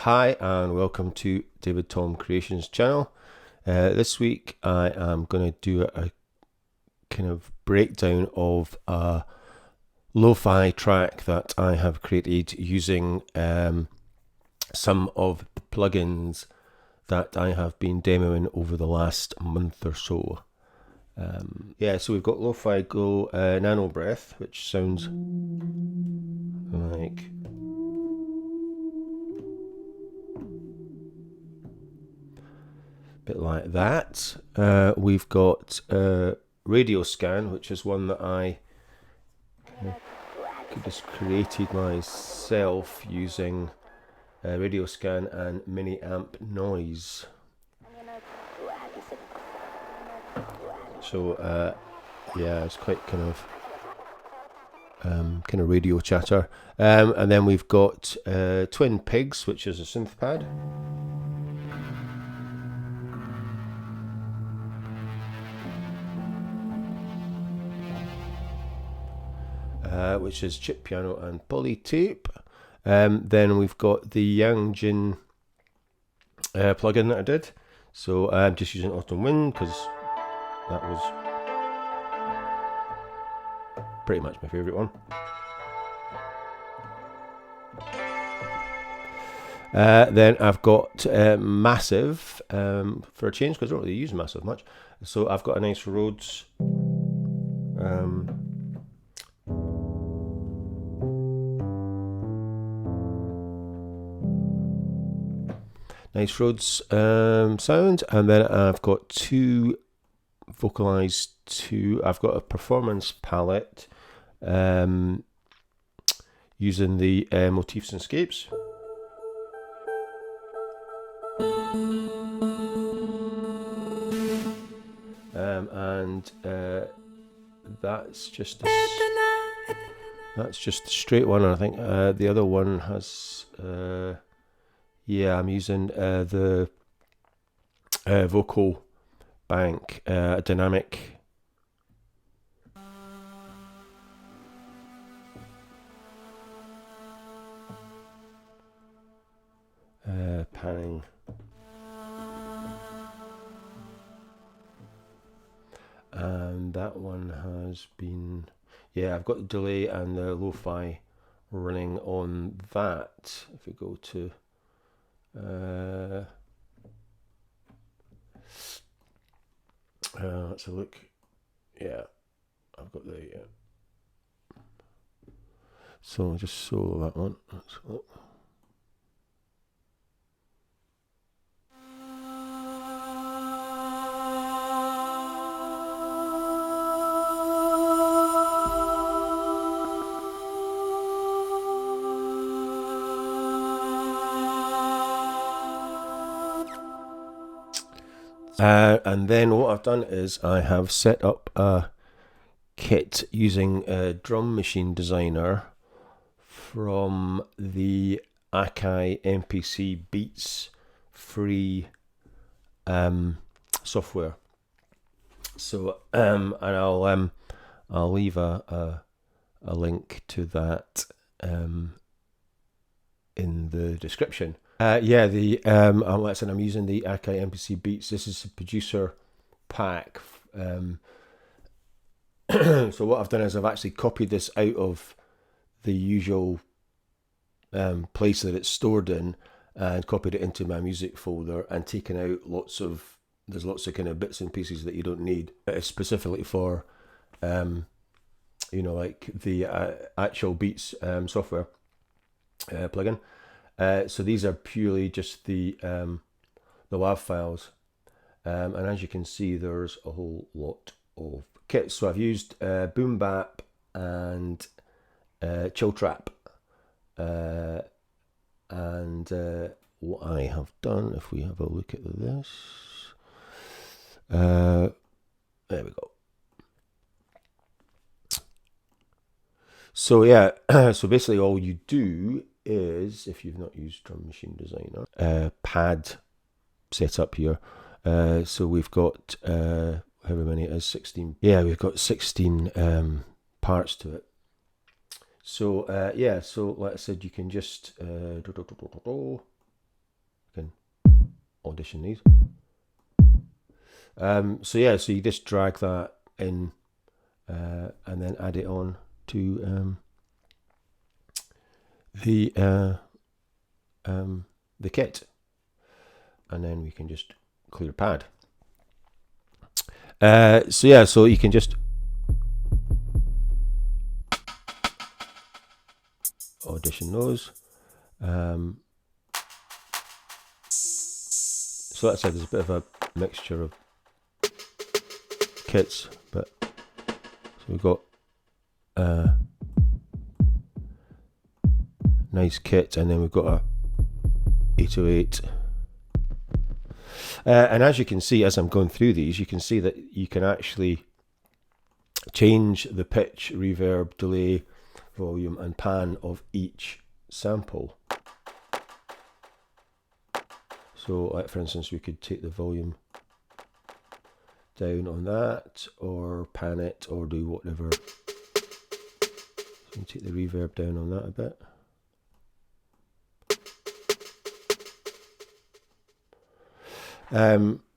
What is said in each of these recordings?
Hi and welcome to David Tom Creations channel. This week I am going to do a kind of breakdown of a lo-fi track that I have created using some of the plugins that I have been demoing over the last month or so. So we've got Lo-Fi Go Nano Breath, which sounds like bit like that. We've got Radio Scan, which is one that I just created myself using Radio Scan and Mini Amp Noise. So it's quite kind of radio chatter. And then we've got Twin Pigs, which is a synth pad. Which is chip piano and polytape. Then we've got the Yangqin plugin that I did. So I'm just using Autumn Wind because that was pretty much my favourite one. Then I've got Massive for a change because I don't really use Massive much. So I've got a nice Rhodes. Nice Rhodes sound, and then I've got two Vocalise 2. I've got a performance palette using the motifs and scapes. And that's just a straight one. I think the other one has. I'm using the Vocal Bank dynamic panning. And that one has been, I've got the delay and the lo-fi running on that. If we go to let's have a look. I've got the so I'll just solo that one. Let's look. And then what I've done is I have set up a kit using a drum machine designer from the Akai MPC Beats free software. So and I'll leave a link to that in the description. I'm using the Akai MPC Beats. This is a producer pack. So what I've done is I've actually copied this out of the usual place that it's stored in and copied it into my music folder and taken out there's lots of kind of bits and pieces that you don't need. It's specifically for like the actual Beats software plugin. So these are purely just the WAV files, and as you can see, there's a whole lot of kits. So I've used Boom Bap and Chill Trap, and what I have done, if we have a look at this, there we go. So so basically all you do is, if you've not used Drum Machine Designer, pad setup here. So we've got however many it is, 16. We've got 16 parts to it. So so like I said, you can just audition these. So yeah, so you just drag that in and then add it on to the kit, and then we can just clear pad. So yeah, so you can just audition those. So like I said, there's a bit of a mixture of kits, but so we've got nice kit, and then we've got a 808. And as you can see, as I'm going through these, you can see that you can actually change the pitch, reverb, delay, volume and pan of each sample. So like for instance, we could take the volume down on that, or pan it, or do whatever. So take the reverb down on that a bit.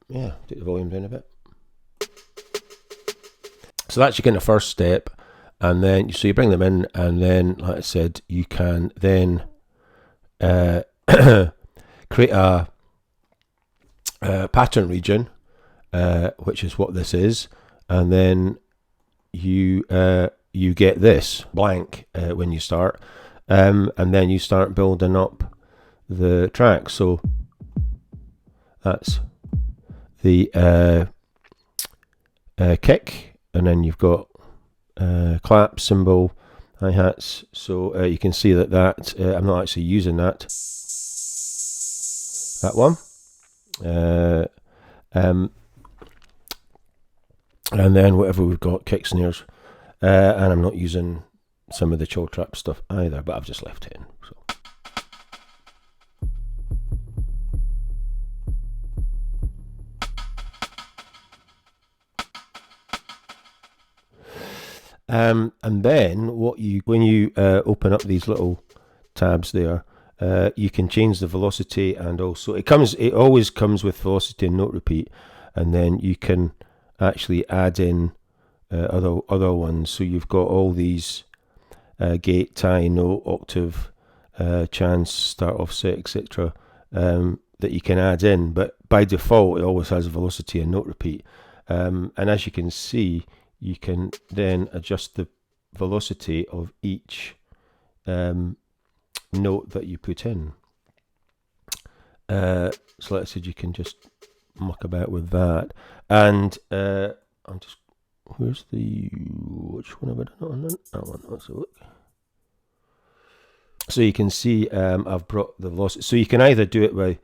Yeah, take the volume down a bit. So that's your kind of first step, and then so you bring them in, and then like I said, you can then create a pattern region, which is what this is, and then you get this blank when you start, and then you start building up the track. So that's the kick, and then you've got clap, cymbal, hi-hats. So you can see that I'm not actually using that one. And then whatever we've got, kick, snares, and I'm not using some of the chill trap stuff either, but I've just left it in. So. And then when you open up these little tabs there, you can change the velocity, and also it always comes with velocity and note repeat, and then you can actually add in other ones. So you've got all these gate, tie, note, octave, chance, start, offset, etc. That you can add in, but by default it always has a velocity and note repeat. And as you can see, you can then adjust the velocity of each note that you put in. So let's say you can just muck about with that, and I'm just, which one have I done on that one? Let's have a look. So you can see I've brought the velocity, so you can either do it by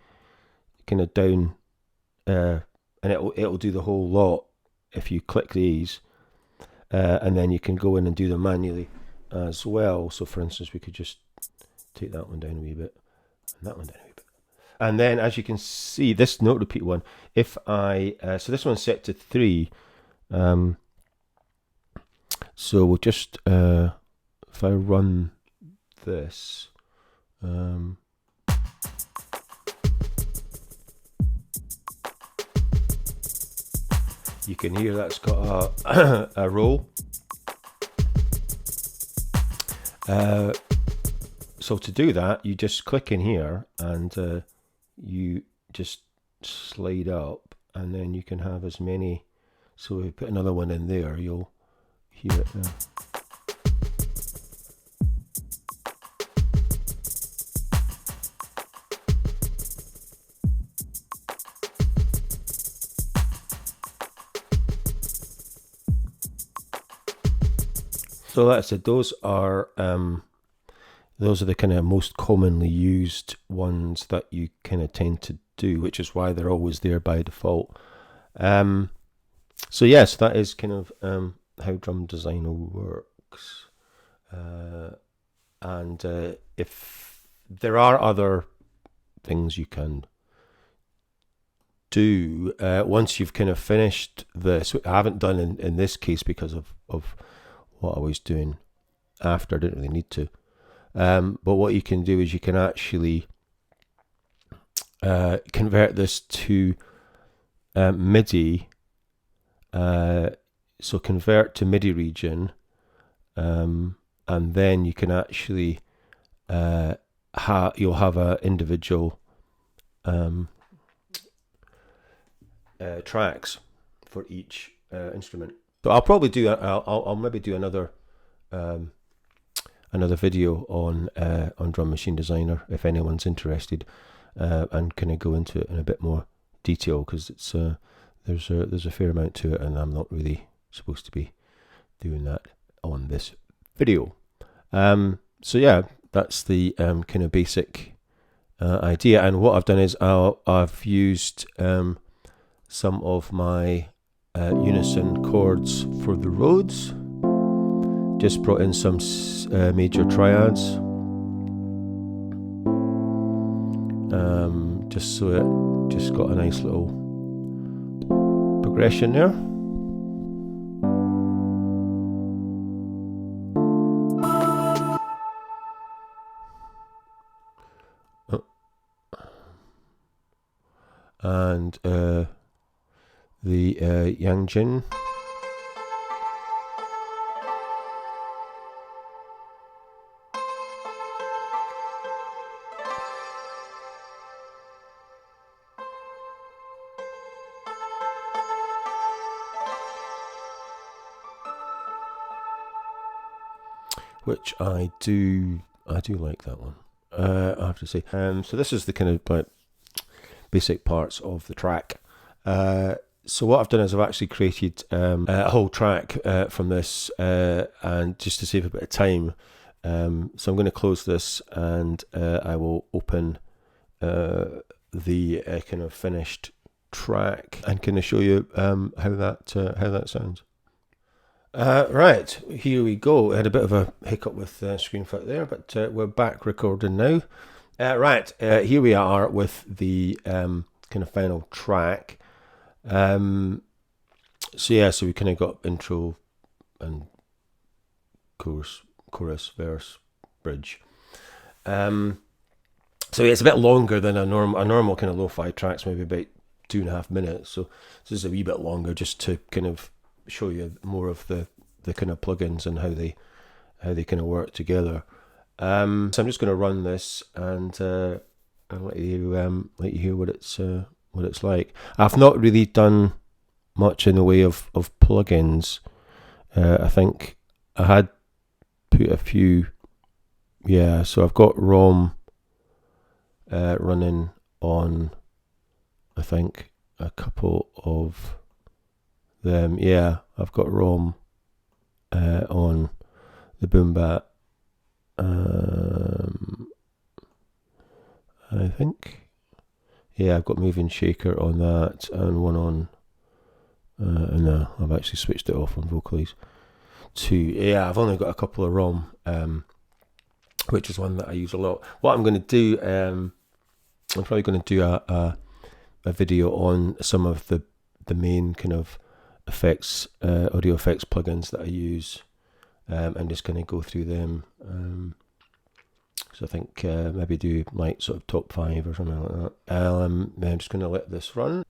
kind of down, and it'll do the whole lot if you click these, and then you can go in and do them manually as well. So for instance, we could just take that one down a wee bit, and that one down a wee bit. And then as you can see, this note repeat one, if I, so this one's set to 3, so we'll just, if I run this, you can hear that's got a roll. So to do that, you just click in here, and you just slide up, and then you can have as many. So if you put another one in there, you'll hear it there. So like I said, those are the kind of most commonly used ones that you kind of tend to do, which is why they're always there by default. So yes, that is kind of how drum designer works. And if there are other things you can do once you've kind of finished this, I haven't done in this case because of what I was doing after. I didn't really need to. But what you can do is you can actually convert this to MIDI. So convert to MIDI region, and then you can actually you'll have a individual tracks for each instrument. So I'll probably do I'll maybe do another video on Drum Machine Designer if anyone's interested, and kind of go into it in a bit more detail, because it's there's a fair amount to it, and I'm not really supposed to be doing that on this video. So yeah, that's the kind of basic idea. And what I've done is I've used some of my unison chords for the Rhodes. Just brought in some major triads, just so it just got a nice little progression there. And the Yangqin. Which I do like that one, I have to say. So this is the kind of like basic parts of the track. So what I've done is I've actually created a whole track from this, and just to save a bit of time, so I'm going to close this, and I will open the kind of finished track and kind of show you how that sounds. Right, here we go. I had a bit of a hiccup with ScreenFlow there, but we're back recording now. Right, here we are with the kind of final track. So yeah, so we kind of got intro and chorus, verse, bridge. So yeah, it's a bit longer than a normal kind of lo-fi tracks, maybe about 2.5 minutes. So this is a wee bit longer, just to kind of show you more of the kind of plugins and how they kind of work together. So I'm just going to run this, and I'll let you hear what it's like. I've not really done much in the way of plugins. I think I had put a few. Yeah, so I've got ROM running on, I think, a couple of them. Yeah, I've got ROM on the Boom Bat. I think, yeah, I've got Moving Shaker on that, and one on, no, I've actually switched it off on Vocalise. Yeah, I've only got a couple of ROM, which is one that I use a lot. What I'm going to do, I'm probably going to do a video on some of the main kind of effects, audio effects plugins that I use, and just kind of go through them. So I think maybe do like sort of top 5 or something like that. I'm just going to let this run.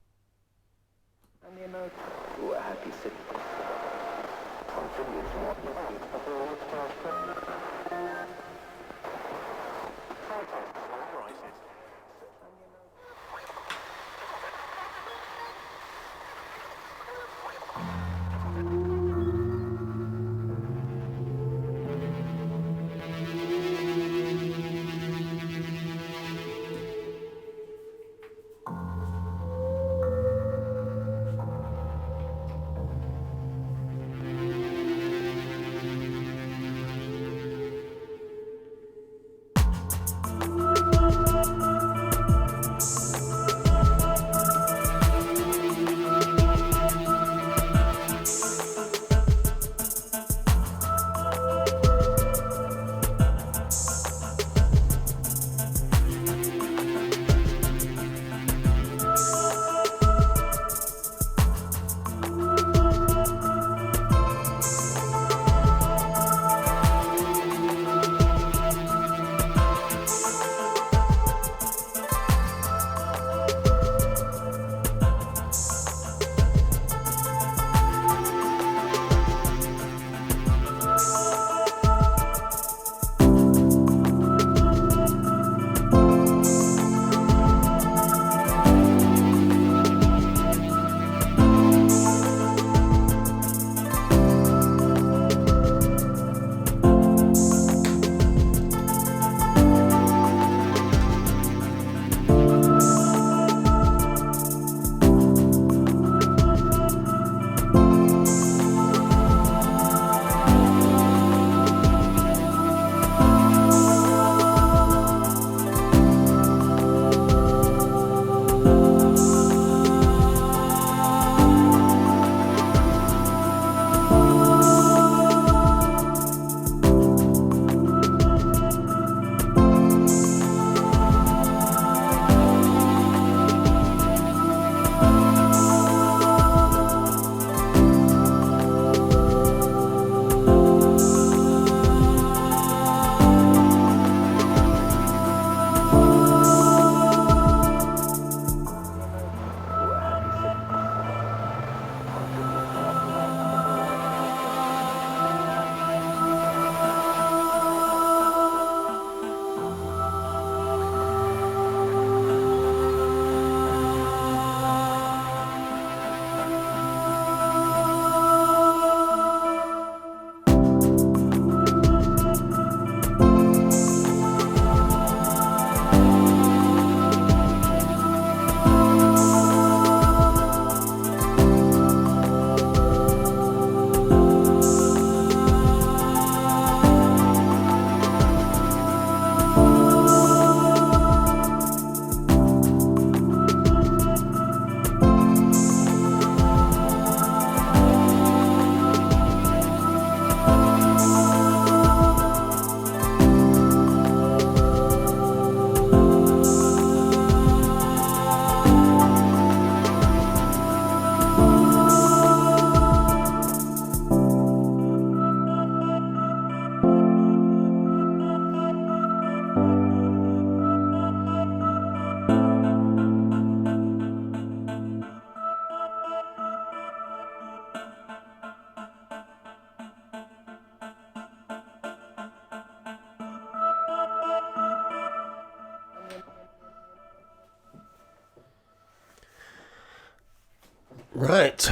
Right,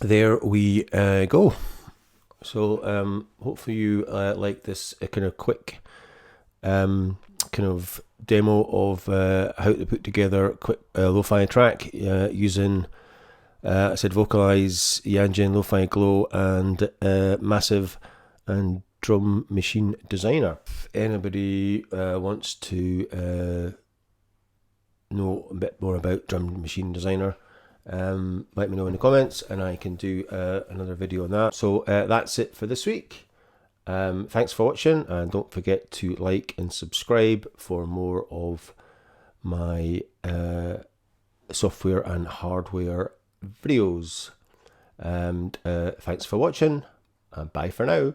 there we go. So hopefully you like this kind of quick kind of demo of how to put together a quick lo-fi track using I said Vocalise, Yangqin, Lo-Fi Glow, and Massive and Drum Machine Designer. If anybody wants to know a bit more about Drum Machine Designer, let me know in the comments and I can do another video on that. So that's it for this week. Thanks for watching, and don't forget to like and subscribe for more of my software and hardware videos. And thanks for watching, and bye for now.